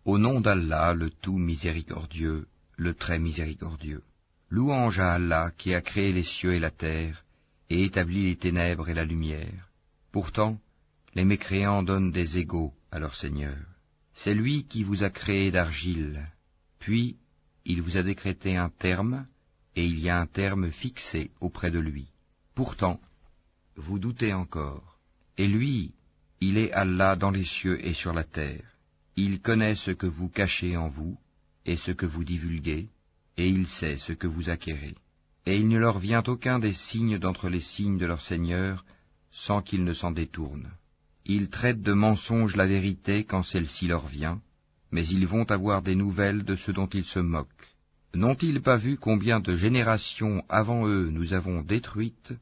Au nom d'Allah, le tout miséricordieux, le très miséricordieux. Louange à Allah qui a créé les cieux et la terre, et établi les ténèbres et la lumière. Pourtant, les mécréants donnent des égaux à leur Seigneur. C'est lui qui vous a créé d'argile, puis il vous a décrété un terme, et il y a un terme fixé auprès de lui. Pourtant, vous doutez encore. Et lui, il est Allah dans les cieux et sur la terre. Il connaît ce que vous cachez en vous, et ce que vous divulguez, et il sait ce que vous acquérez. Et il ne leur vient aucun des signes d'entre les signes de leur Seigneur, sans qu'ils ne s'en détournent. Ils traitent de mensonge la vérité quand celle-ci leur vient, mais ils vont avoir des nouvelles de ce dont ils se moquent. N'ont-ils pas vu combien de générations avant eux nous avons détruites,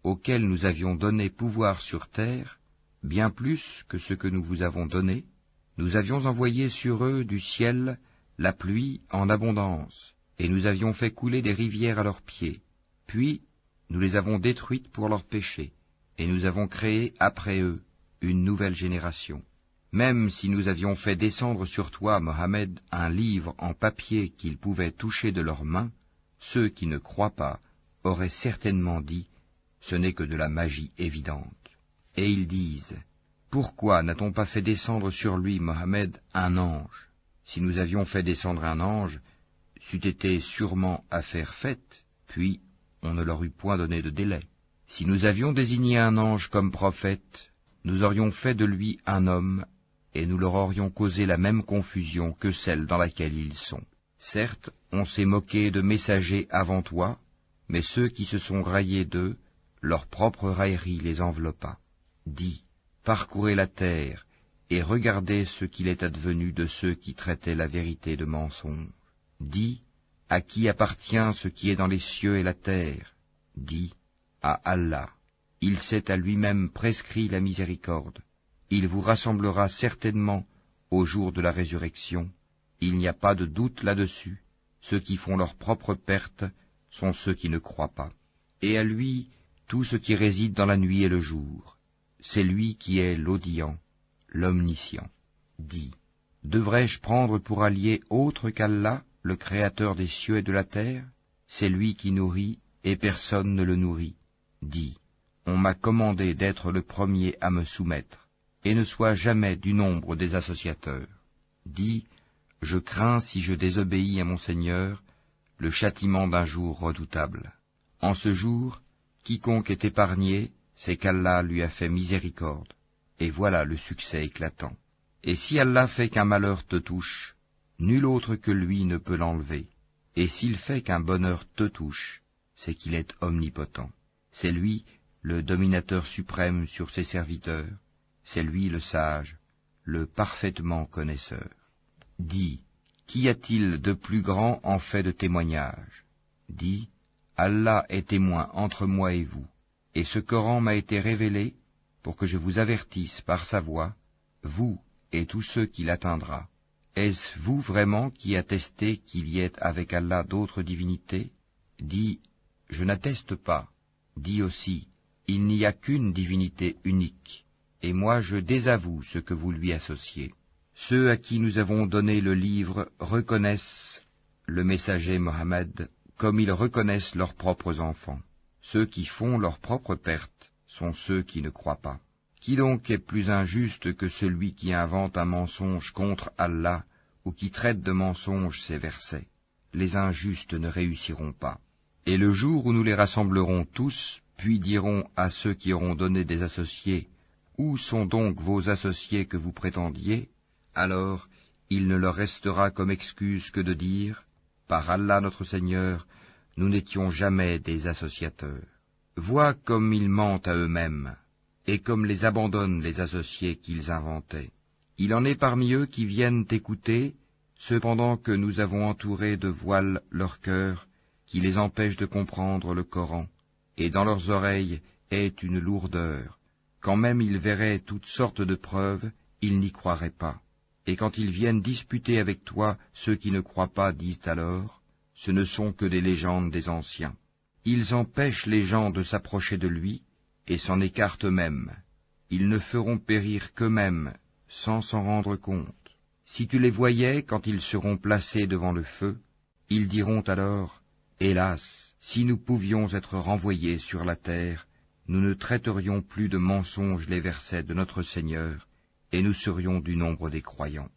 auxquelles nous avions donné pouvoir sur terre, bien plus que ce que nous vous avons donné? Nous avions envoyé sur eux du ciel la pluie en abondance, et nous avions fait couler des rivières à leurs pieds. Puis nous les avons détruites pour leurs péchés, et nous avons créé après eux une nouvelle génération. Même si nous avions fait descendre sur toi, Mohammed, un livre en papier qu'ils pouvaient toucher de leurs mains, ceux qui ne croient pas auraient certainement dit « ce n'est que de la magie évidente ». Et ils disent « pourquoi n'a-t-on pas fait descendre sur lui, Mohammed, un ange? Si nous avions fait descendre un ange, c'eût été sûrement affaire faite, puis on ne leur eût point donné de délai. Si nous avions désigné un ange comme prophète, nous aurions fait de lui un homme, et nous leur aurions causé la même confusion que celle dans laquelle ils sont. Certes, on s'est moqué de messagers avant toi, mais ceux qui se sont raillés d'eux, leur propre raillerie les enveloppa. Dis, parcourez la terre, et regardez ce qu'il est advenu de ceux qui traitaient la vérité de mensonge. Dis, à qui appartient ce qui est dans les cieux et la terre? Dis, à Allah. Il s'est à lui-même prescrit la miséricorde. Il vous rassemblera certainement au jour de la résurrection. Il n'y a pas de doute là-dessus. Ceux qui font leur propre perte sont ceux qui ne croient pas. Et à lui, tout ce qui réside dans la nuit et le jour. C'est lui qui est l'audient, l'omniscient. Dis, devrais-je prendre pour allié autre qu'Allah, le Créateur des cieux et de la terre? C'est lui qui nourrit, et personne ne le nourrit. Dis, on m'a commandé d'être le premier à me soumettre, et ne sois jamais du nombre des associateurs. Dis, je crains, si je désobéis à mon Seigneur, le châtiment d'un jour redoutable. En ce jour, quiconque est épargné, c'est qu'Allah lui a fait miséricorde, et voilà le succès éclatant. Et si Allah fait qu'un malheur te touche, nul autre que lui ne peut l'enlever, et s'il fait qu'un bonheur te touche, c'est qu'il est omnipotent. C'est lui, le dominateur suprême sur ses serviteurs, c'est lui le sage, le parfaitement connaisseur. Dis, qu'y a-t-il de plus grand en fait de témoignage? Dis, Allah est témoin entre moi et vous, et ce Coran m'a été révélé pour que je vous avertisse par sa voix, vous et tous ceux qui l'atteindra. Est-ce vous vraiment qui attestez qu'il y ait avec Allah d'autres divinités? Dis, je n'atteste pas. Dis aussi, il n'y a qu'une divinité unique, et moi je désavoue ce que vous lui associez. Ceux à qui nous avons donné le livre reconnaissent le messager Mohammed comme ils reconnaissent leurs propres enfants. Ceux qui font leur propre perte sont ceux qui ne croient pas. Qui donc est plus injuste que celui qui invente un mensonge contre Allah ou qui traite de mensonge ces versets? Les injustes ne réussiront pas. Et le jour où nous les rassemblerons tous, puis dirons à ceux qui auront donné des associés, « Où sont donc vos associés que vous prétendiez ?» Alors, il ne leur restera comme excuse que de dire, « Par Allah notre Seigneur, nous n'étions jamais des associateurs. » Vois comme ils mentent à eux-mêmes, et comme les abandonnent les associés qu'ils inventaient. Il en est parmi eux qui viennent écouter, cependant que nous avons entouré de voiles leur cœur, qui les empêche de comprendre le Coran, et dans leurs oreilles est une lourdeur. Quand même ils verraient toutes sortes de preuves, ils n'y croiraient pas. Et quand ils viennent disputer avec toi, ceux qui ne croient pas disent alors, ce ne sont que des légendes des anciens. Ils empêchent les gens de s'approcher de lui, et s'en écartent eux-mêmes. Ils ne feront périr qu'eux-mêmes, sans s'en rendre compte. Si tu les voyais quand ils seront placés devant le feu, ils diront alors, « Hélas, si nous pouvions être renvoyés sur la terre, nous ne traiterions plus de mensonges les versets de notre Seigneur, et nous serions du nombre des croyants. »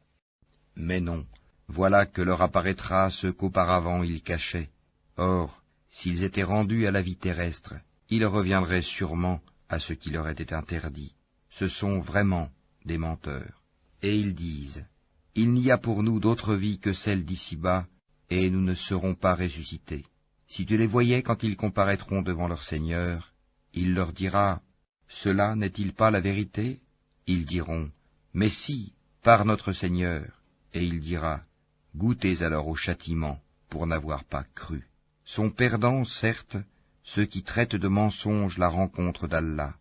Mais non, voilà que leur apparaîtra ce qu'auparavant ils cachaient. Or, s'ils étaient rendus à la vie terrestre, ils reviendraient sûrement à ce qui leur était interdit. Ce sont vraiment des menteurs. Et ils disent, « Il n'y a pour nous d'autre vie que celle d'ici-bas, et nous ne serons pas ressuscités. » Si tu les voyais quand ils comparaîtront devant leur Seigneur, il leur dira, « Cela n'est-il pas la vérité ?» Ils diront, « Mais si, par notre Seigneur. » Et il dira, « Goûtez alors au châtiment pour n'avoir pas cru. » Sont perdants, certes, ceux qui traitent de mensonges la rencontre d'Allah,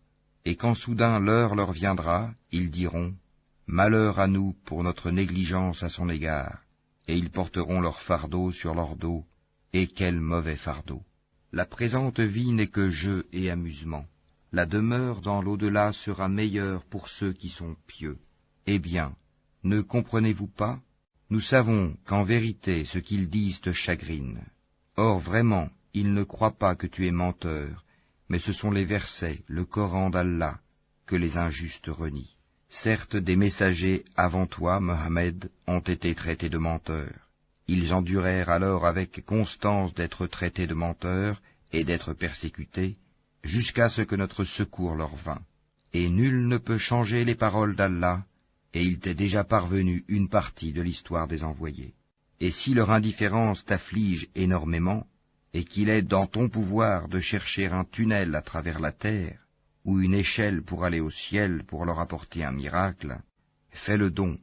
et quand soudain l'heure leur viendra, ils diront, « Malheur à nous pour notre négligence à son égard. » Et ils porteront leur fardeau sur leur dos, et quel mauvais fardeau. La présente vie n'est que jeu et amusement. La demeure dans l'au-delà sera meilleure pour ceux qui sont pieux. Eh bien, ne comprenez-vous pas? Nous savons qu'en vérité ce qu'ils disent te chagrine. Or vraiment, ils ne croient pas que tu es menteur, mais ce sont les versets, le Coran d'Allah, que les injustes renient. Certes, des messagers avant toi, Mohammed, ont été traités de menteurs. Ils endurèrent alors avec constance d'être traités de menteurs et d'être persécutés, jusqu'à ce que notre secours leur vînt. Et nul ne peut changer les paroles d'Allah, et il t'est déjà parvenu une partie de l'histoire des envoyés. Et si leur indifférence t'afflige énormément, et qu'il est dans ton pouvoir de chercher un tunnel à travers la terre, ou une échelle pour aller au ciel pour leur apporter un miracle, fais le don,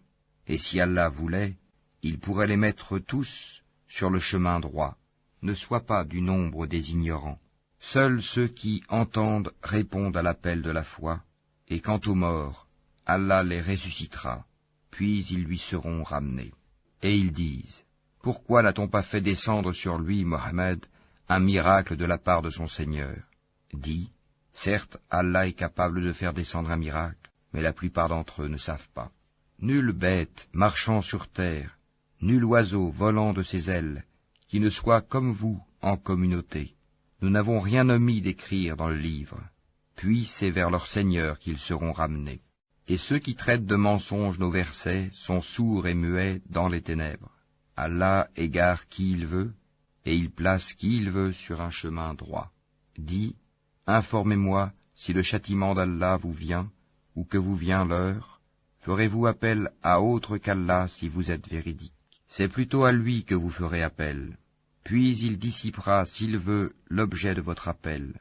et si Allah voulait, il pourrait les mettre tous sur le chemin droit. Ne sois pas du nombre des ignorants. Seuls ceux qui entendent répondent à l'appel de la foi, et quant aux morts, Allah les ressuscitera, puis ils lui seront ramenés. Et ils disent, « Pourquoi n'a-t-on pas fait descendre sur lui, Mohammed, un miracle de la part de son Seigneur ?» Dis, « Certes, Allah est capable de faire descendre un miracle, mais la plupart d'entre eux ne savent pas. Nulle bête marchant sur terre, nul oiseau volant de ses ailes, qui ne soit comme vous en communauté. Nous n'avons rien omis d'écrire dans le livre. Puis c'est vers leur Seigneur qu'ils seront ramenés. Et ceux qui traitent de mensonges nos versets sont sourds et muets dans les ténèbres. Allah égare qui il veut, et il place qui il veut sur un chemin droit. Dis, informez-moi si le châtiment d'Allah vous vient, ou que vous vient l'heure. Ferez-vous appel à autre qu'Allah si vous êtes véridique? C'est plutôt à lui que vous ferez appel. Puis il dissipera, s'il veut, l'objet de votre appel,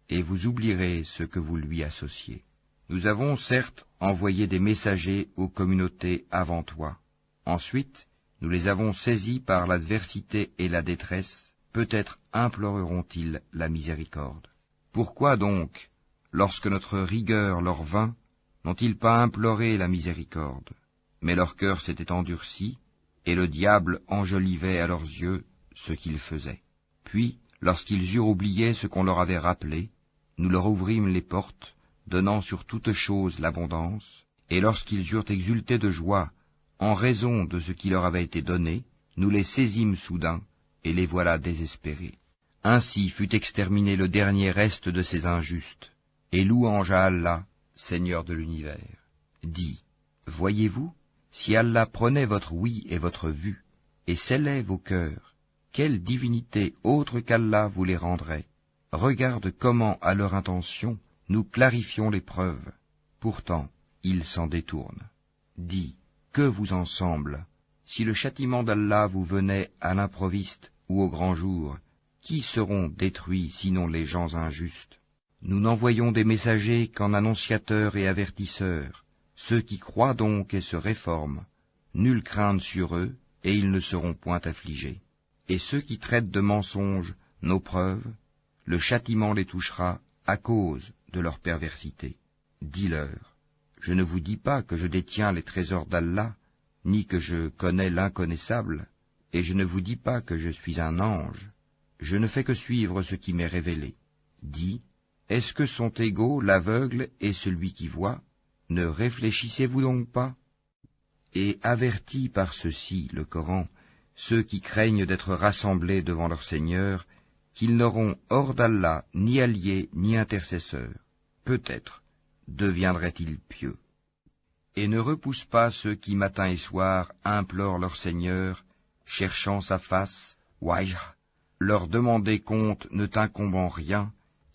et vous oublierez ce que vous lui associez. Nous avons certes envoyé des messagers aux communautés avant toi. Ensuite, nous les avons saisis par l'adversité et la détresse, peut-être imploreront-ils la miséricorde. Pourquoi donc, lorsque notre rigueur leur vint, n'ont-ils pas imploré la miséricorde? Mais leur cœur s'était endurci, et le diable enjolivait à leurs yeux ce qu'ils faisaient. Puis, lorsqu'ils eurent oublié ce qu'on leur avait rappelé, nous leur ouvrîmes les portes, donnant sur toute chose l'abondance, et lorsqu'ils eurent exulté de joie, en raison de ce qui leur avait été donné, nous les saisîmes soudain, et les voilà désespérés. Ainsi fut exterminé le dernier reste de ces injustes, et louange à Allah, Seigneur de l'univers. Dis, voyez-vous, si Allah prenait votre oui et votre vue, et scellait vos cœurs, quelle divinité autre qu'Allah vous les rendrait? Regarde comment, à leur intention, nous clarifions les preuves. Pourtant, ils s'en détournent. Dis, que vous en semble? Si le châtiment d'Allah vous venait à l'improviste ou au grand jour, qui seront détruits sinon les gens injustes? Nous n'envoyons des messagers qu'en annonciateurs et avertisseurs. Ceux qui croient donc et se réforment, nulle crainte sur eux, et ils ne seront point affligés. Et ceux qui traitent de mensonges nos preuves, le châtiment les touchera à cause de leur perversité. Dis-leur, je ne vous dis pas que je détiens les trésors d'Allah, ni que je connais l'inconnaissable, et je ne vous dis pas que je suis un ange. Je ne fais que suivre ce qui m'est révélé. Dis, est-ce que sont égaux l'aveugle et celui qui voit? Ne réfléchissez-vous donc pas? Et avertit par ceci, le Coran, ceux qui craignent d'être rassemblés devant leur Seigneur, qu'ils n'auront hors d'Allah ni alliés ni intercesseurs. Peut-être deviendraient-ils pieux. Et ne repousse pas ceux qui matin et soir implorent leur Seigneur, cherchant sa face, wajh, leur demander compte ne t'incombe rien,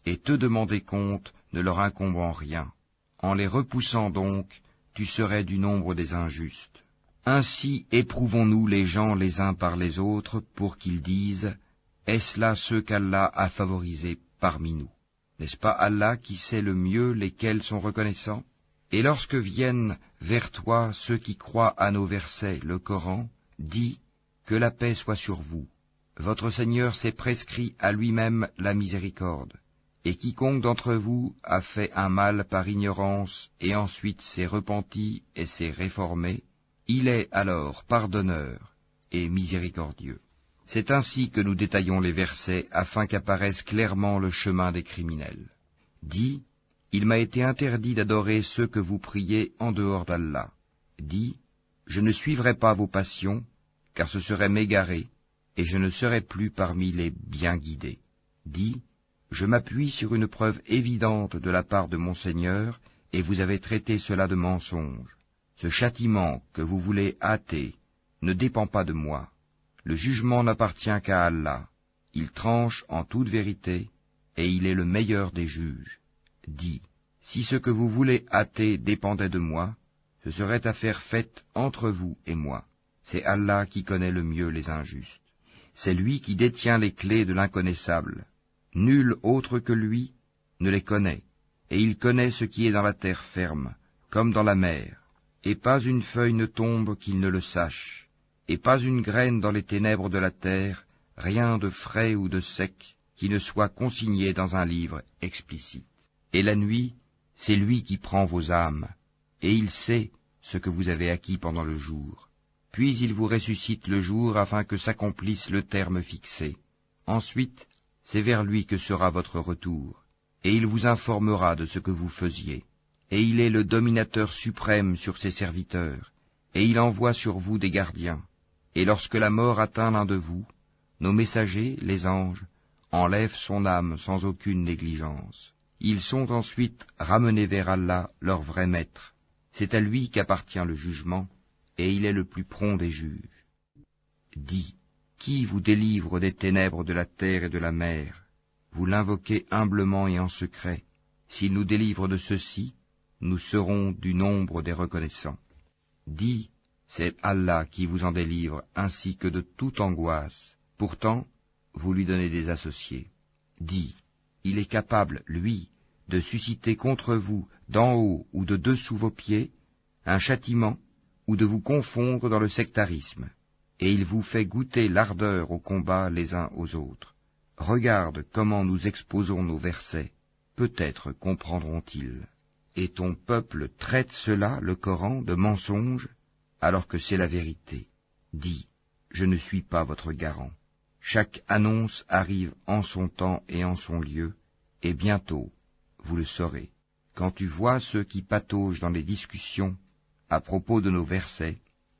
et te demander compte ne leur incombe en rien. En les repoussant donc, tu serais du nombre des injustes. Ainsi éprouvons-nous les gens les uns par les autres pour qu'ils disent « Est-ce là ceux qu'Allah a favorisés parmi nous ?» N'est-ce pas Allah qui sait le mieux lesquels sont reconnaissants? Et lorsque viennent vers toi ceux qui croient à nos versets, le Coran, dis que la paix soit sur vous. Votre Seigneur s'est prescrit à lui-même la miséricorde. Et quiconque d'entre vous a fait un mal par ignorance et ensuite s'est repenti et s'est réformé, il est alors pardonneur et miséricordieux. C'est ainsi que nous détaillons les versets afin qu'apparaisse clairement le chemin des criminels. Dis, il m'a été interdit d'adorer ceux que vous priez en dehors d'Allah. Dis, je ne suivrai pas vos passions, car ce serait m'égarer, et je ne serai plus parmi les bien guidés. Dis, je m'appuie sur une preuve évidente de la part de mon Seigneur, et vous avez traité cela de mensonge. Ce châtiment que vous voulez hâter ne dépend pas de moi. Le jugement n'appartient qu'à Allah. Il tranche en toute vérité, et il est le meilleur des juges. Dis, si ce que vous voulez hâter dépendait de moi, ce serait affaire faite entre vous et moi. C'est Allah qui connaît le mieux les injustes. C'est lui qui détient les clés de l'inconnaissable. Nul autre que lui ne les connaît, et il connaît ce qui est dans la terre ferme, comme dans la mer, et pas une feuille ne tombe qu'il ne le sache, et pas une graine dans les ténèbres de la terre, rien de frais ou de sec, qui ne soit consigné dans un livre explicite. Et la nuit, c'est lui qui prend vos âmes, et il sait ce que vous avez acquis pendant le jour. Puis il vous ressuscite le jour afin que s'accomplisse le terme fixé. Ensuite, c'est vers lui que sera votre retour, et il vous informera de ce que vous faisiez. Et il est le dominateur suprême sur ses serviteurs, et il envoie sur vous des gardiens. Et lorsque la mort atteint l'un de vous, nos messagers, les anges, enlèvent son âme sans aucune négligence. Ils sont ensuite ramenés vers Allah, leur vrai maître. C'est à lui qu'appartient le jugement, et il est le plus prompt des juges. Dis, qui vous délivre des ténèbres de la terre et de la mer? Vous l'invoquez humblement et en secret. S'il nous délivre de ceci, nous serons du nombre des reconnaissants. Dis, c'est Allah qui vous en délivre, ainsi que de toute angoisse. Pourtant, vous lui donnez des associés. Dis, il est capable, lui, de susciter contre vous, d'en haut ou de dessous vos pieds, un châtiment, ou de vous confondre dans le sectarisme, et il vous fait goûter l'ardeur au combat les uns aux autres. Regarde comment nous exposons nos versets, peut-être comprendront-ils. Et ton peuple traite cela, le Coran, de mensonge, alors que c'est la vérité. Dis, je ne suis pas votre garant. Chaque annonce arrive en son temps et en son lieu, et bientôt, vous le saurez. Quand tu vois ceux qui pataugent dans les discussions à propos de nos versets,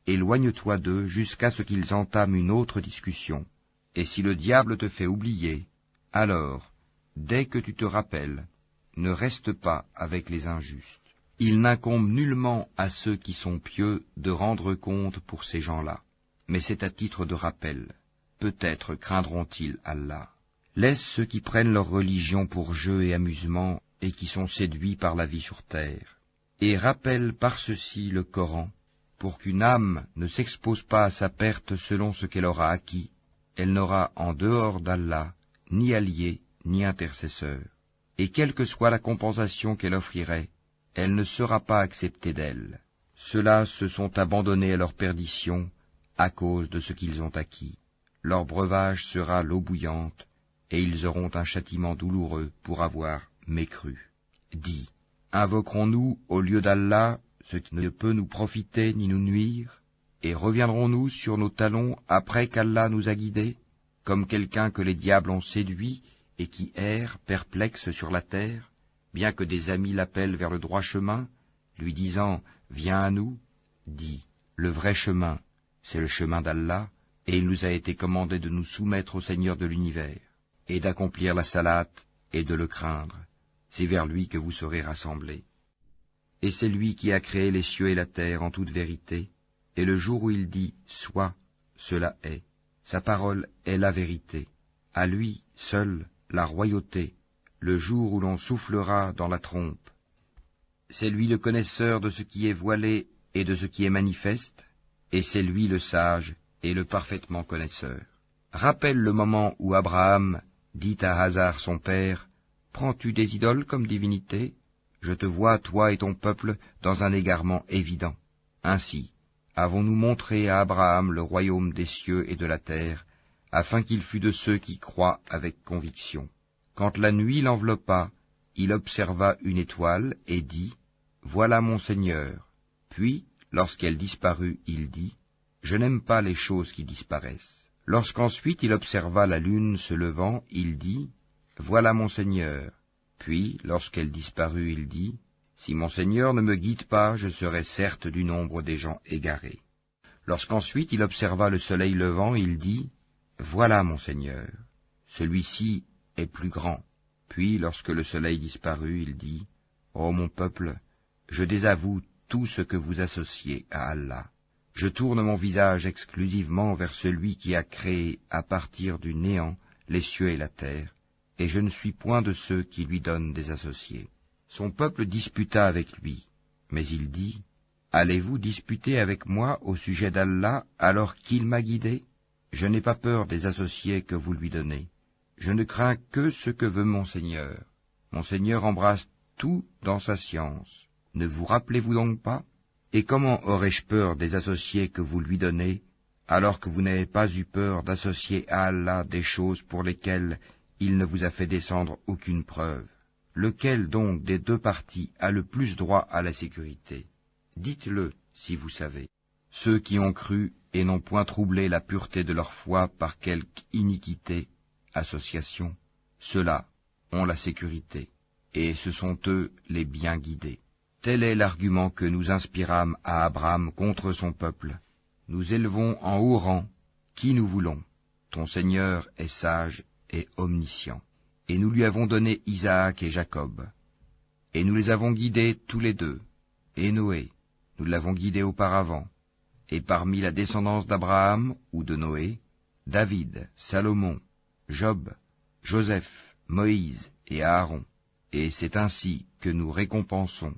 éloigne-toi d'eux jusqu'à ce qu'ils entament une autre discussion. Et si le diable te fait oublier, alors, dès que tu te rappelles, ne reste pas avec les injustes. Il n'incombe nullement à ceux qui sont pieux de rendre compte pour ces gens-là, mais c'est à titre de rappel. Peut-être craindront-ils Allah. Laisse ceux qui prennent leur religion pour jeu et amusement et qui sont séduits par la vie sur terre. Et rappelle par ceci le Coran, pour qu'une âme ne s'expose pas à sa perte selon ce qu'elle aura acquis. Elle n'aura en dehors d'Allah ni allié ni intercesseur. Et quelle que soit la compensation qu'elle offrirait, elle ne sera pas acceptée d'elle. Ceux-là se sont abandonnés à leur perdition à cause de ce qu'ils ont acquis. Leur breuvage sera l'eau bouillante, et ils auront un châtiment douloureux pour avoir mécru. Dis, invoquerons-nous au lieu d'Allah ce qui ne peut nous profiter ni nous nuire, et reviendrons-nous sur nos talons après qu'Allah nous a guidés, comme quelqu'un que les diables ont séduit et qui erre perplexe sur la terre, bien que des amis l'appellent vers le droit chemin, lui disant « Viens à nous », dis « Le vrai chemin, c'est le chemin d'Allah, et il nous a été commandé de nous soumettre au Seigneur de l'univers, et d'accomplir la salate, et de le craindre. C'est vers lui que vous serez rassemblés. Et c'est lui qui a créé les cieux et la terre en toute vérité, et le jour où il dit « Sois », cela est. Sa parole est la vérité. À lui seul la royauté, le jour où l'on soufflera dans la trompe. C'est lui le connaisseur de ce qui est voilé et de ce qui est manifeste, et c'est lui le sage et le parfaitement connaisseur. Rappelle le moment où Abraham dit à Hazar son père, « Prends-tu des idoles comme divinité ? Je te vois, toi et ton peuple, dans un égarement évident. Ainsi, avons-nous montré à Abraham le royaume des cieux et de la terre, afin qu'il fût de ceux qui croient avec conviction. Quand la nuit l'enveloppa, il observa une étoile et dit, « Voilà mon Seigneur. » Puis, lorsqu'elle disparut, il dit, « Je n'aime pas les choses qui disparaissent. » Lorsqu'ensuite il observa la lune se levant, il dit, « Voilà mon Seigneur. » Puis, lorsqu'elle disparut, il dit, « Si mon Seigneur ne me guide pas, je serai certes du nombre des gens égarés. » Lorsqu'ensuite il observa le soleil levant, il dit, « Voilà mon Seigneur. Celui-ci est plus grand. » Puis, lorsque le soleil disparut, il dit, « Ô mon peuple, je désavoue tout ce que vous associez à Allah. Je tourne mon visage exclusivement vers celui qui a créé à partir du néant les cieux et la terre, et je ne suis point de ceux qui lui donnent des associés. » Son peuple disputa avec lui, mais il dit, « Allez-vous disputer avec moi au sujet d'Allah alors qu'il m'a guidé? Je n'ai pas peur des associés que vous lui donnez. Je ne crains que ce que veut mon Seigneur. Mon Seigneur embrasse tout dans sa science. Ne vous rappelez-vous donc pas? Et comment aurais-je peur des associés que vous lui donnez, alors que vous n'avez pas eu peur d'associer à Allah des choses pour lesquelles il ne vous a fait descendre aucune preuve? Lequel donc des deux parties a le plus droit à la sécurité? Dites-le, si vous savez. Ceux qui ont cru et n'ont point troublé la pureté de leur foi par quelque iniquité, association, ceux-là ont la sécurité, et ce sont eux les bien guidés. Tel est l'argument que nous inspirâmes à Abraham contre son peuple. Nous élevons en haut rang qui nous voulons. Ton Seigneur est sage et omniscient. Et nous lui avons donné Isaac et Jacob. Et nous les avons guidés tous les deux. Et Noé, nous l'avons guidé auparavant. Et parmi la descendance d'Abraham ou de Noé, David, Salomon, Job, Joseph, Moïse et Aaron. Et c'est ainsi que nous récompensons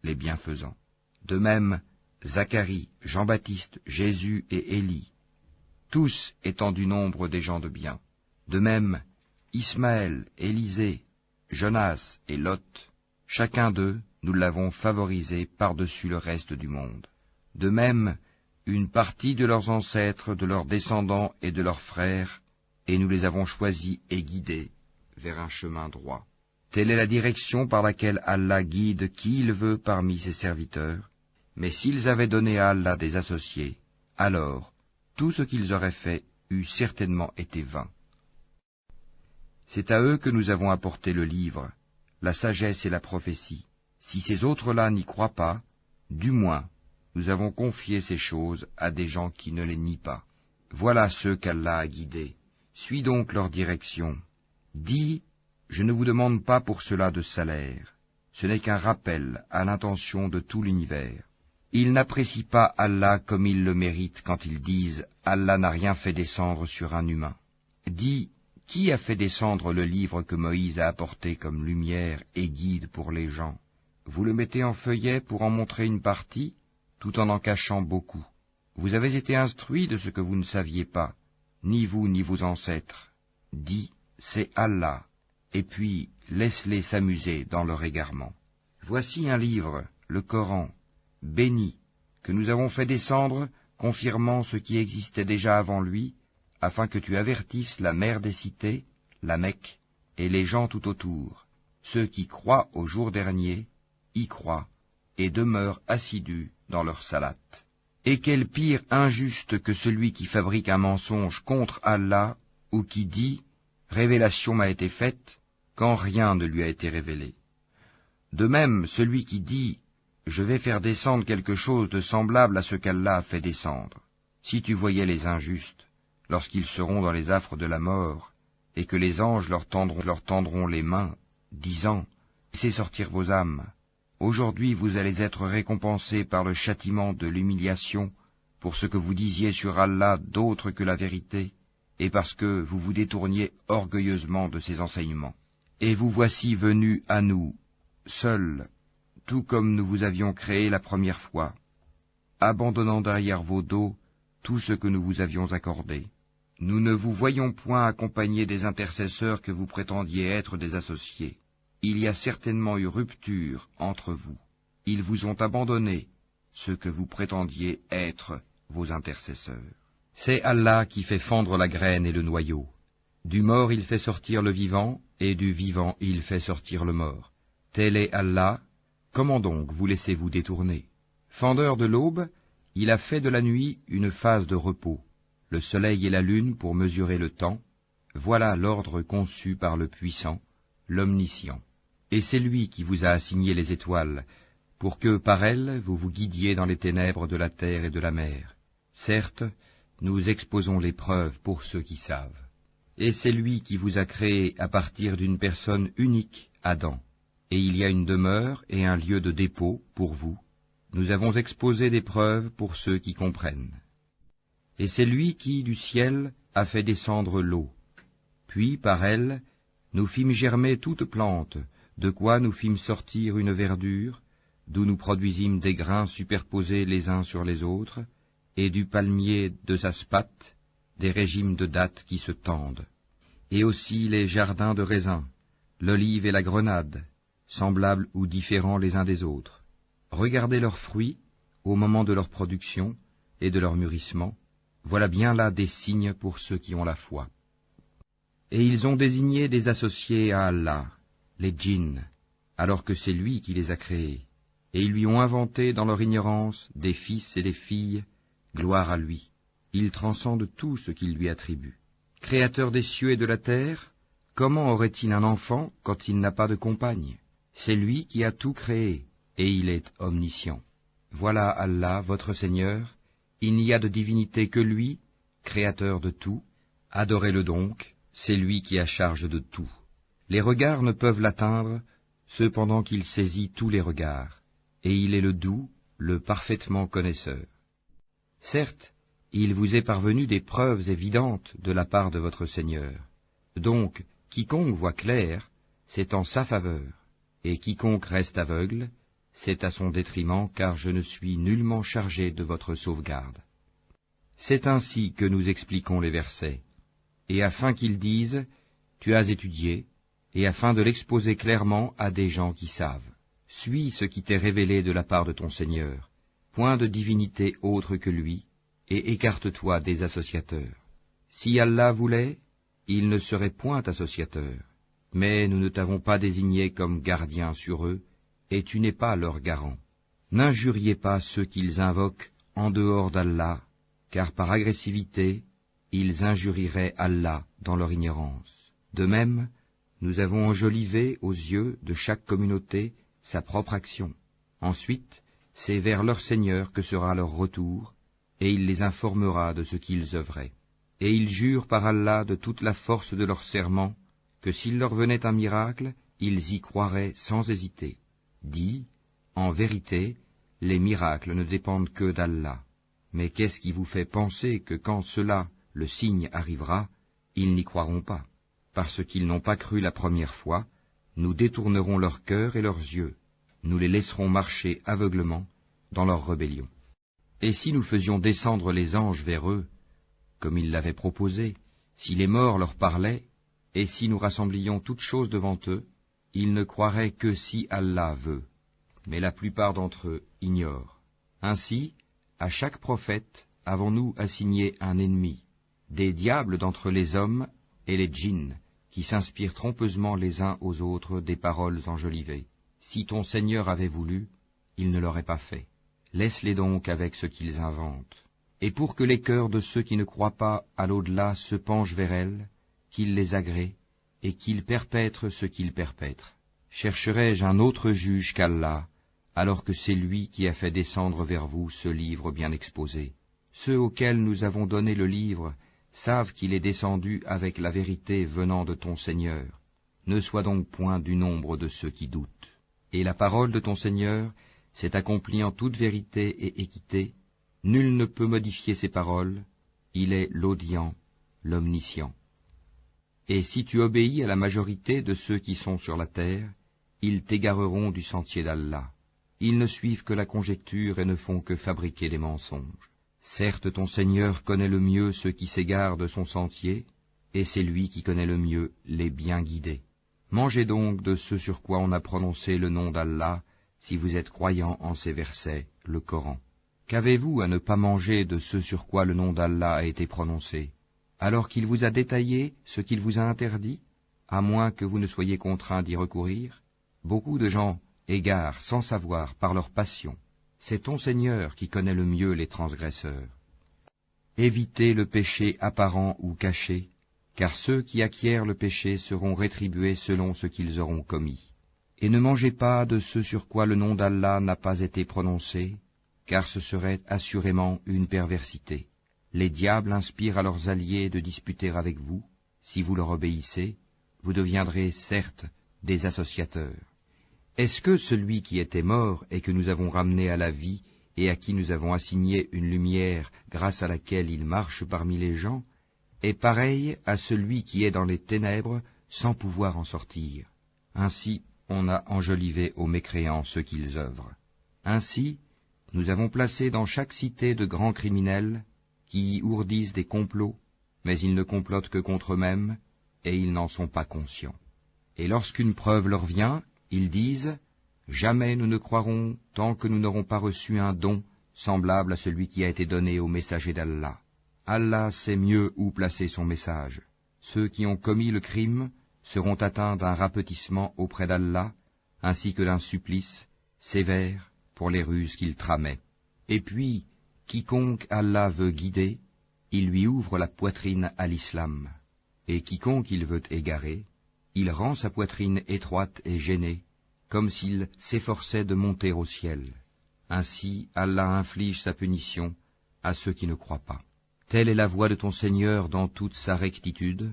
les bienfaisants. De même, Zacharie, Jean-Baptiste, Jésus et Élie, tous étant du nombre des gens de bien. De même, Ismaël, Élisée, Jonas et Lot, chacun d'eux, nous l'avons favorisé par-dessus le reste du monde. De même, une partie de leurs ancêtres, de leurs descendants et de leurs frères, et nous les avons choisis et guidés vers un chemin droit. Telle est la direction par laquelle Allah guide qui il veut parmi ses serviteurs, mais s'ils avaient donné à Allah des associés, alors tout ce qu'ils auraient fait eût certainement été vain. C'est à eux que nous avons apporté le livre, la sagesse et la prophétie. Si ces autres-là n'y croient pas, du moins, nous avons confié ces choses à des gens qui ne les nient pas. Voilà ceux qu'Allah a guidés. Suis donc leur direction. Dis, je ne vous demande pas pour cela de salaire. Ce n'est qu'un rappel à l'intention de tout l'univers. Ils n'apprécient pas Allah comme ils le méritent quand ils disent « Allah n'a rien fait descendre sur un humain ». Dis, qui a fait descendre le livre que Moïse a apporté comme lumière et guide pour les gens? Vous le mettez en feuillet pour en montrer une partie, tout en cachant beaucoup. Vous avez été instruits de ce que vous ne saviez pas, ni vous ni vos ancêtres. Dis, c'est Allah, et puis laisse-les s'amuser dans leur égarement. Voici un livre, le Coran, béni, que nous avons fait descendre, confirmant ce qui existait déjà avant lui, afin que tu avertisses la mère des cités, la Mecque, et les gens tout autour. Ceux qui croient au jour dernier, y croient, et demeurent assidus dans leur salate. Et quel pire injuste que celui qui fabrique un mensonge contre Allah, ou qui dit « Révélation m'a été faite », quand rien ne lui a été révélé. De même, celui qui dit « je vais faire descendre quelque chose de semblable à ce qu'Allah a fait descendre. Si tu voyais les injustes, lorsqu'ils seront dans les affres de la mort, et que les anges leur tendront les mains, disant, « Laissez sortir vos âmes. Aujourd'hui vous allez être récompensés par le châtiment de l'humiliation pour ce que vous disiez sur Allah d'autre que la vérité, et parce que vous vous détourniez orgueilleusement de ses enseignements. Et vous voici venus à nous, seuls, tout comme nous vous avions créé la première fois, abandonnant derrière vos dos tout ce que nous vous avions accordé. Nous ne vous voyons point accompagner des intercesseurs que vous prétendiez être des associés. Il y a certainement eu rupture entre vous. Ils vous ont abandonné, ceux que vous prétendiez être vos intercesseurs. C'est Allah qui fait fendre la graine et le noyau. Du mort il fait sortir le vivant, et du vivant il fait sortir le mort. Tel est Allah, comment donc vous laissez-vous détourner? Fendeur de l'aube, il a fait de la nuit une phase de repos, le soleil et la lune pour mesurer le temps, voilà l'ordre conçu par le puissant, l'omniscient. Et c'est lui qui vous a assigné les étoiles, pour que par elles vous vous guidiez dans les ténèbres de la terre et de la mer. Certes, nous exposons les preuves pour ceux qui savent. Et c'est lui qui vous a créé à partir d'une personne unique, Adam. Et il y a une demeure et un lieu de dépôt pour vous. Nous avons exposé des preuves pour ceux qui comprennent. Et c'est lui qui, du ciel, a fait descendre l'eau. Puis, par elle, nous fîmes germer toute plante, de quoi nous fîmes sortir une verdure, d'où nous produisîmes des grains superposés les uns sur les autres, et du palmier de Zaspate, des régimes de dattes qui se tendent, et aussi les jardins de raisins, l'olive et la grenade, semblables ou différents les uns des autres. Regardez leurs fruits au moment de leur production et de leur mûrissement, voilà bien là des signes pour ceux qui ont la foi. Et ils ont désigné des associés à Allah, les djinns, alors que c'est lui qui les a créés, et ils lui ont inventé dans leur ignorance des fils et des filles, gloire à lui. Il transcende tout ce qu'il lui attribue. Créateur des cieux et de la terre, comment aurait-il un enfant quand il n'a pas de compagne? C'est lui qui a tout créé, et il est omniscient. Voilà Allah, votre Seigneur, il n'y a de divinité que lui, créateur de tout. Adorez-le donc, c'est lui qui a charge de tout. Les regards ne peuvent l'atteindre, cependant qu'il saisit tous les regards, et il est le doux, le parfaitement connaisseur. Certes, il vous est parvenu des preuves évidentes de la part de votre Seigneur. Donc, quiconque voit clair, c'est en sa faveur, et quiconque reste aveugle, c'est à son détriment, car je ne suis nullement chargé de votre sauvegarde. C'est ainsi que nous expliquons les versets, et afin qu'ils disent, tu as étudié, et afin de l'exposer clairement à des gens qui savent. Suis ce qui t'est révélé de la part de ton Seigneur, point de divinité autre que lui, et écarte-toi des associateurs. Si Allah voulait, il ne serait point associateur, mais nous ne t'avons pas désigné comme gardien sur eux, et tu n'es pas leur garant. N'injuriez pas ceux qu'ils invoquent en dehors d'Allah, car par agressivité, ils injurieraient Allah dans leur ignorance. De même, nous avons enjolivé aux yeux de chaque communauté sa propre action. Ensuite, c'est vers leur Seigneur que sera leur retour, et il les informera de ce qu'ils œuvraient. Et ils jurent par Allah de toute la force de leur serment, que s'il leur venait un miracle, ils y croiraient sans hésiter. Dis, en vérité, les miracles ne dépendent que d'Allah. Mais qu'est-ce qui vous fait penser que quand cela, le signe, arrivera, ils n'y croiront pas? Parce qu'ils n'ont pas cru la première fois, nous détournerons leur cœur et leurs yeux, nous les laisserons marcher aveuglement dans leur rébellion. Et si nous faisions descendre les anges vers eux, comme ils l'avaient proposé, si les morts leur parlaient, et si nous rassemblions toutes choses devant eux, ils ne croiraient que si Allah veut. Mais la plupart d'entre eux ignorent. Ainsi, à chaque prophète avons-nous assigné un ennemi, des diables d'entre les hommes et les djinns, qui s'inspirent trompeusement les uns aux autres des paroles enjolivées. Si ton Seigneur avait voulu, il ne l'aurait pas fait. Laisse-les donc avec ce qu'ils inventent. Et pour que les cœurs de ceux qui ne croient pas à l'au-delà se penchent vers elles, qu'ils les agréent, et qu'ils perpètrent ce qu'ils perpètrent. Chercherai-je un autre juge qu'Allah, alors que c'est lui qui a fait descendre vers vous ce livre bien exposé. Ceux auxquels nous avons donné le livre savent qu'il est descendu avec la vérité venant de ton Seigneur. Ne sois donc point du nombre de ceux qui doutent. Et la parole de ton Seigneur s'est accomplie en toute vérité et équité. Nul ne peut modifier ses paroles. Il est l'audient, l'omniscient. Et si tu obéis à la majorité de ceux qui sont sur la terre, ils t'égareront du sentier d'Allah. Ils ne suivent que la conjecture et ne font que fabriquer des mensonges. Certes, ton Seigneur connaît le mieux ceux qui s'égarent de son sentier, et c'est lui qui connaît le mieux les bien guidés. Mangez donc de ce sur quoi on a prononcé le nom d'Allah, si vous êtes croyants en ces versets, le Coran. Qu'avez-vous à ne pas manger de ce sur quoi le nom d'Allah a été prononcé, alors qu'il vous a détaillé ce qu'il vous a interdit, à moins que vous ne soyez contraints d'y recourir? Beaucoup de gens égarent sans savoir par leur passion. C'est ton Seigneur qui connaît le mieux les transgresseurs. Évitez le péché apparent ou caché, car ceux qui acquièrent le péché seront rétribués selon ce qu'ils auront commis. Et ne mangez pas de ce sur quoi le nom d'Allah n'a pas été prononcé, car ce serait assurément une perversité. Les diables inspirent à leurs alliés de disputer avec vous. Si vous leur obéissez, vous deviendrez certes des associateurs. Est-ce que celui qui était mort et que nous avons ramené à la vie et à qui nous avons assigné une lumière grâce à laquelle il marche parmi les gens, est pareil à celui qui est dans les ténèbres sans pouvoir en sortir? Ainsi, on a enjolivé aux mécréants ce qu'ils œuvrent. Ainsi, nous avons placé dans chaque cité de grands criminels qui y ourdissent des complots, mais ils ne complotent que contre eux-mêmes, et ils n'en sont pas conscients. Et lorsqu'une preuve leur vient, ils disent « Jamais nous ne croirons tant que nous n'aurons pas reçu un don semblable à celui qui a été donné au messager d'Allah. Allah sait mieux où placer son message. Ceux qui ont commis le crime seront atteints d'un rapetissement auprès d'Allah, ainsi que d'un supplice sévère pour les ruses qu'ils tramaient. Et puis, quiconque Allah veut guider, il lui ouvre la poitrine à l'islam, et quiconque il veut égarer, il rend sa poitrine étroite et gênée, comme s'il s'efforçait de monter au ciel. Ainsi, Allah inflige sa punition à ceux qui ne croient pas. Telle est la voie de ton Seigneur dans toute sa rectitude.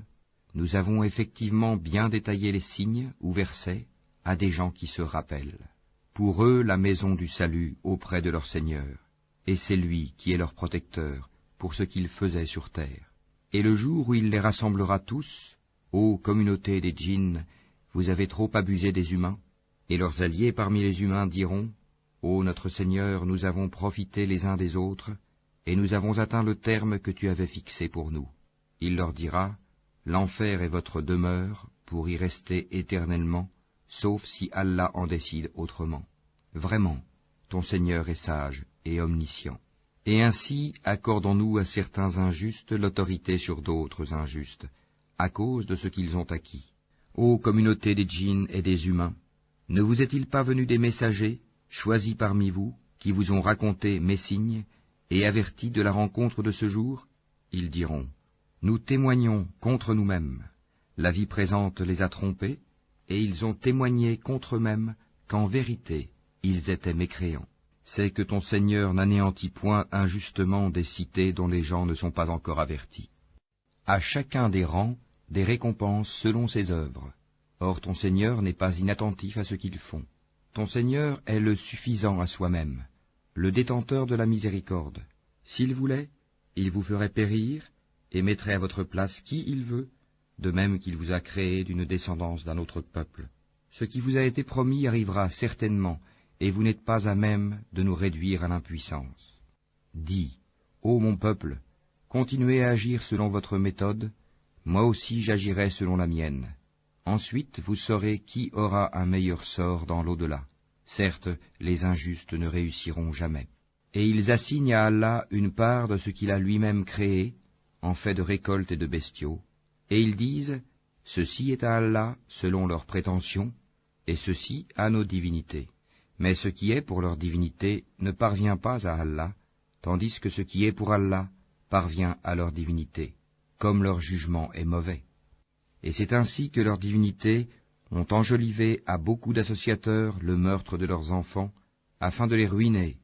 Nous avons effectivement bien détaillé les signes ou versets à des gens qui se rappellent. Pour eux, la maison du salut auprès de leur Seigneur, et c'est lui qui est leur protecteur pour ce qu'ils faisaient sur terre. Et le jour où il les rassemblera tous, ô communauté des djinns, vous avez trop abusé des humains, et leurs alliés parmi les humains diront, ô notre Seigneur, nous avons profité les uns des autres, et nous avons atteint le terme que tu avais fixé pour nous. Il leur dira, l'enfer est votre demeure pour y rester éternellement, sauf si Allah en décide autrement. Vraiment, ton Seigneur est sage et omniscient. Et ainsi accordons-nous à certains injustes l'autorité sur d'autres injustes, à cause de ce qu'ils ont acquis. Ô communauté des djinns et des humains, ne vous est-il pas venu des messagers, choisis parmi vous, qui vous ont raconté mes signes, et avertis de la rencontre de ce jour? Ils diront, nous témoignons contre nous-mêmes. La vie présente les a trompés, et ils ont témoigné contre eux-mêmes qu'en vérité, ils étaient mécréants. C'est que ton Seigneur n'anéantit point injustement des cités dont les gens ne sont pas encore avertis. À chacun des rangs, des récompenses selon ses œuvres. Or ton Seigneur n'est pas inattentif à ce qu'ils font. Ton Seigneur est le suffisant à soi-même, le détenteur de la miséricorde. S'il voulait, il vous ferait périr et mettrait à votre place qui il veut, de même qu'il vous a créé d'une descendance d'un autre peuple. Ce qui vous a été promis arrivera certainement, et vous n'êtes pas à même de nous réduire à l'impuissance. Dis, ô mon peuple, continuez à agir selon votre méthode, moi aussi j'agirai selon la mienne. Ensuite vous saurez qui aura un meilleur sort dans l'au-delà. Certes, les injustes ne réussiront jamais. Et ils assignent à Allah une part de ce qu'il a lui-même créé, en fait de récoltes et de bestiaux. Et ils disent, ceci est à Allah selon leurs prétentions, et ceci à nos divinités. Mais ce qui est pour leur divinité ne parvient pas à Allah, tandis que ce qui est pour Allah parvient à leur divinité, comme leur jugement est mauvais. Et c'est ainsi que leurs divinités ont enjolivé à beaucoup d'associateurs le meurtre de leurs enfants, afin de les ruiner,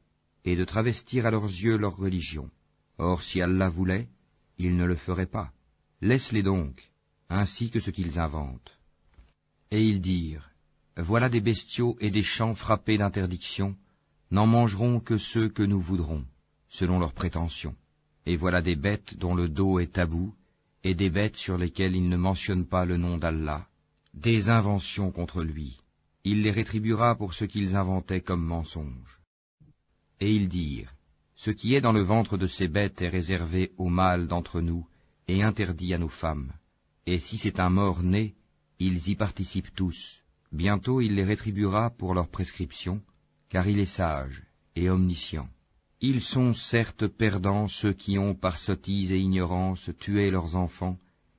et de travestir à leurs yeux leur religion. Or si Allah voulait, il ne le ferait pas. Laisse-les donc, ainsi que ce qu'ils inventent. Et ils dirent, voilà des bestiaux et des champs frappés d'interdiction, n'en mangeront que ceux que nous voudrons, selon leurs prétentions. Et voilà des bêtes dont le dos est tabou, et des bêtes sur lesquelles il ne mentionne pas le nom d'Allah, des inventions contre lui. Il les rétribuera pour ce qu'ils inventaient comme mensonges. Et ils dirent, ce qui est dans le ventre de ces bêtes est réservé aux mâles d'entre nous, et interdit à nos femmes. Et si c'est un mort-né, ils y participent tous. Bientôt il les rétribuera pour leur prescription, car il est sage et omniscient. Ils sont certes perdants ceux qui ont par sottise et ignorance tué leurs enfants,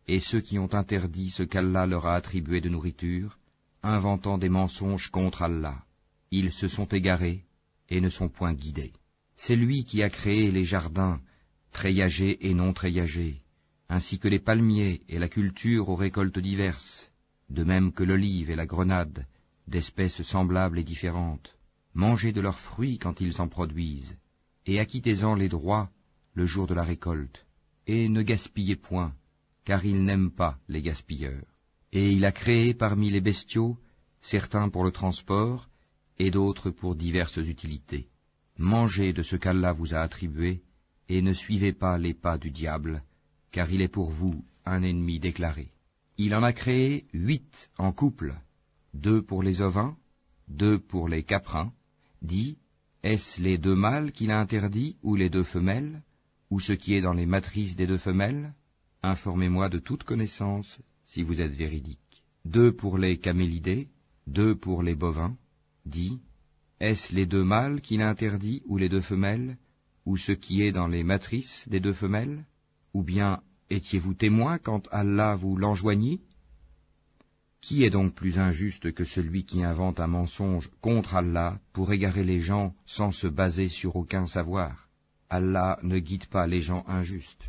et ceux qui ont interdit ce qu'Allah leur a attribué de nourriture, inventant des mensonges contre Allah. Ils se sont égarés et ne sont point guidés. C'est lui qui a créé les jardins, treillagés et non treillagés, ainsi que les palmiers et la culture aux récoltes diverses, de même que l'olive et la grenade, d'espèces semblables et différentes. Mangez de leurs fruits quand ils en produisent, et acquittez-en les droits le jour de la récolte, et ne gaspillez point, car il n'aime pas les gaspilleurs. Et il a créé parmi les bestiaux certains pour le transport, et d'autres pour diverses utilités. Mangez de ce qu'Allah vous a attribué, et ne suivez pas les pas du diable, car il est pour vous un ennemi déclaré. Il en a créé 8 en couple, 2 pour les ovins, 2 pour les caprins. Dit, est-ce les 2 mâles qu'il a interdits, ou les 2 femelles, ou ce qui est dans les matrices des 2 femelles? Informez-moi de toute connaissance, si vous êtes véridique. 2 pour les camélidés, 2 pour les bovins. Dit, est-ce les 2 mâles qu'il a interdits, ou les 2 femelles, ou ce qui est dans les matrices des 2 femelles? Ou bien étiez-vous témoin quand Allah vous l'enjoignit? Qui est donc plus injuste que celui qui invente un mensonge contre Allah pour égarer les gens sans se baser sur aucun savoir? Allah ne guide pas les gens injustes.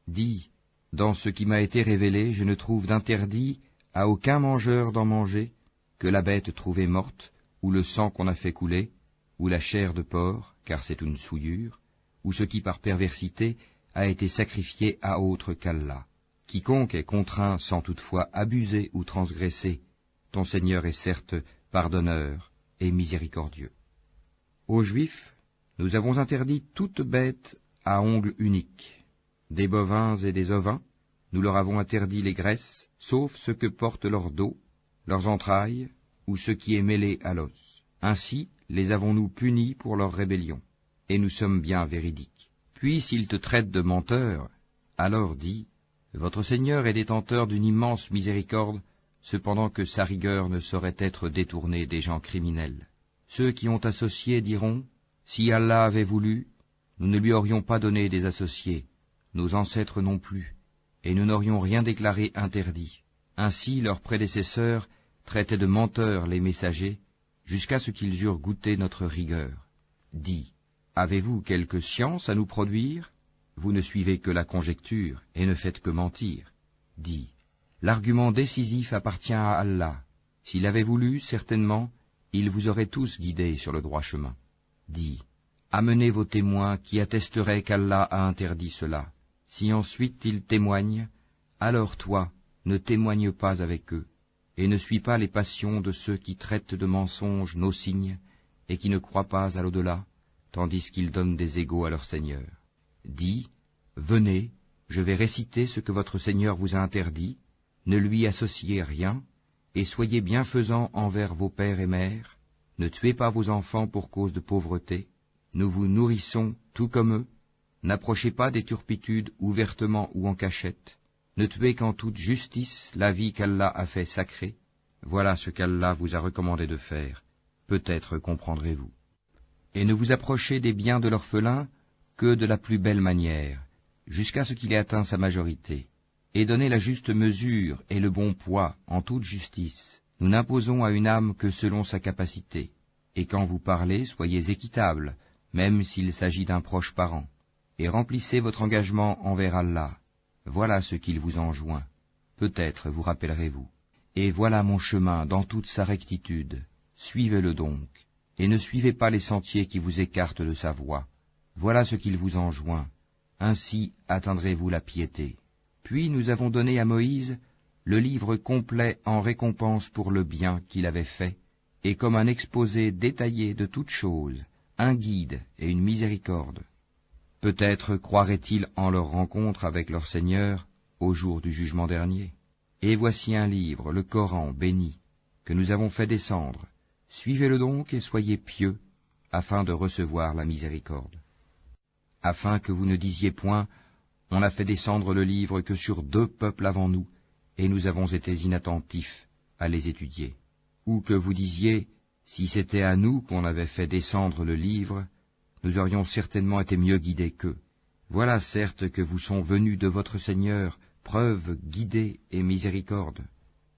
Dis, dans ce qui m'a été révélé, je ne trouve d'interdit à aucun mangeur d'en manger que la bête trouvée morte, ou le sang qu'on a fait couler, ou la chair de porc, car c'est une souillure, ou ce qui par perversité a été sacrifié à autre qu'Allah. Quiconque est contraint sans toutefois abuser ou transgresser, ton Seigneur est certes pardonneur et miséricordieux. Aux Juifs, nous avons interdit toute bête à ongles uniques. Des bovins et des ovins, nous leur avons interdit les graisses, sauf ce que portent leur dos, leurs entrailles, ou ce qui est mêlé à l'os. Ainsi les avons-nous punis pour leur rébellion, et nous sommes bien véridiques. Puis s'ils te traitent de menteur, alors dis, votre Seigneur est détenteur d'une immense miséricorde, cependant que sa rigueur ne saurait être détournée des gens criminels. Ceux qui ont associé diront, si Allah avait voulu, nous ne lui aurions pas donné des associés, nos ancêtres non plus, et nous n'aurions rien déclaré interdit. Ainsi leurs prédécesseurs traitaient de menteurs les messagers, jusqu'à ce qu'ils eurent goûté notre rigueur. Dis, avez-vous quelque science à nous produire? Vous ne suivez que la conjecture, et ne faites que mentir. Dis, l'argument décisif appartient à Allah. S'il avait voulu, certainement, il vous aurait tous guidés sur le droit chemin. Dis, amenez vos témoins qui attesteraient qu'Allah a interdit cela. Si ensuite ils témoignent, alors toi, ne témoigne pas avec eux, et ne suis pas les passions de ceux qui traitent de mensonges nos signes, et qui ne croient pas à l'au-delà, tandis qu'ils donnent des égaux à leur Seigneur. Dis, venez, je vais réciter ce que votre Seigneur vous a interdit, ne lui associez rien, et soyez bienfaisants envers vos pères et mères, ne tuez pas vos enfants pour cause de pauvreté, nous vous nourrissons tout comme eux, n'approchez pas des turpitudes ouvertement ou en cachette, ne tuez qu'en toute justice la vie qu'Allah a fait sacrée, voilà ce qu'Allah vous a recommandé de faire, peut-être comprendrez-vous. Et ne vous approchez des biens de l'orphelin que de la plus belle manière, jusqu'à ce qu'il ait atteint sa majorité, et donnez la juste mesure et le bon poids en toute justice. Nous n'imposons à une âme que selon sa capacité, et quand vous parlez, soyez équitable, même s'il s'agit d'un proche parent, et remplissez votre engagement envers Allah. Voilà ce qu'il vous enjoint. Peut-être vous rappellerez-vous. Et voilà mon chemin dans toute sa rectitude. Suivez-le donc. et ne suivez pas les sentiers qui vous écartent de sa voie. Voilà ce qu'il vous enjoint. Ainsi atteindrez-vous la piété. Puis nous avons donné à Moïse le livre complet en récompense pour le bien qu'il avait fait, et comme un exposé détaillé de toutes choses, un guide et une miséricorde. Peut-être croiraient-ils en leur rencontre avec leur Seigneur au jour du jugement dernier. Et voici un livre, le Coran béni, que nous avons fait descendre. Suivez-le donc et soyez pieux, afin de recevoir la miséricorde. Afin que vous ne disiez point, on a fait descendre le livre que sur 2 peuples avant nous, et nous avons été inattentifs à les étudier. Ou que vous disiez, si c'était à nous qu'on avait fait descendre le livre, nous aurions certainement été mieux guidés qu'eux. Voilà certes que vous sont venus de votre Seigneur preuve, guidée et miséricorde.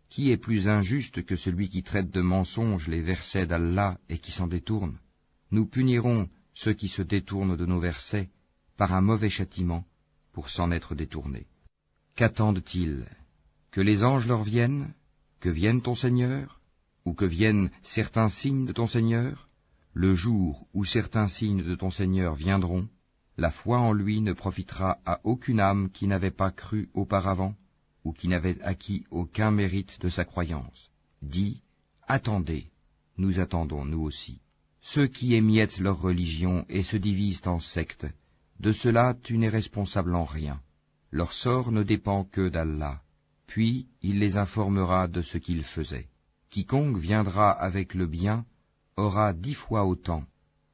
Qui est plus injuste que celui qui traite de mensonges les versets d'Allah et qui s'en détourne? Nous punirons ceux qui se détournent de nos versets par un mauvais châtiment pour s'en être détournés. Qu'attendent-ils? Que les anges leur viennent? Que vienne ton Seigneur? Ou que viennent certains signes de ton Seigneur? Le jour où certains signes de ton Seigneur viendront, la foi en lui ne profitera à aucune âme qui n'avait pas cru auparavant, ou qui n'avait acquis aucun mérite de sa croyance. Dis, attendez, nous attendons nous aussi. Ceux qui émiettent leur religion et se divisent en sectes, de cela tu n'es responsable en rien. Leur sort ne dépend que d'Allah, puis il les informera de ce qu'ils faisaient. Quiconque viendra avec le bien aura 10 fois autant,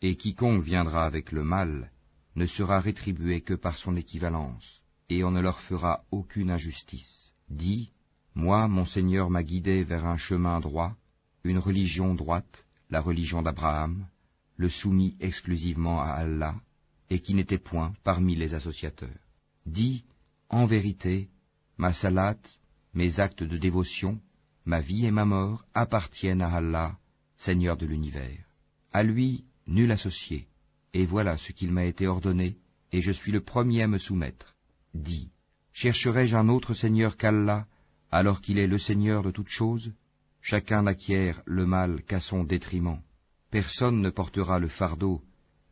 et quiconque viendra avec le mal ne sera rétribué que par son équivalence, et on ne leur fera aucune injustice. Dis, moi, mon Seigneur m'a guidé vers un chemin droit, une religion droite, la religion d'Abraham, le soumis exclusivement à Allah, et qui n'était point parmi les associateurs. Dis, en vérité, ma salat, mes actes de dévotion, ma vie et ma mort appartiennent à Allah, Seigneur de l'univers. À lui, nul associé, et voilà ce qu'il m'a été ordonné, et je suis le premier à me soumettre. Dis, chercherai-je un autre Seigneur qu'Allah, alors qu'il est le Seigneur de toutes choses? Chacun n'acquiert le mal qu'à son détriment. Personne ne portera le fardeau,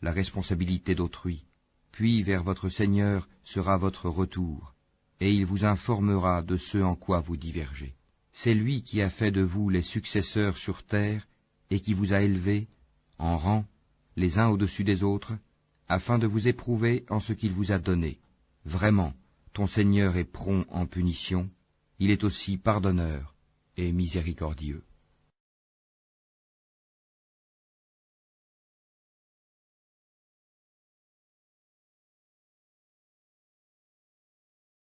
la responsabilité d'autrui. Puis vers votre Seigneur sera votre retour, et il vous informera de ce en quoi vous divergez. C'est lui qui a fait de vous les successeurs sur terre, et qui vous a élevés, en rang, les uns au-dessus des autres, afin de vous éprouver en ce qu'il vous a donné. Vraiment, ton Seigneur est prompt en punition, il est aussi pardonneur et miséricordieux.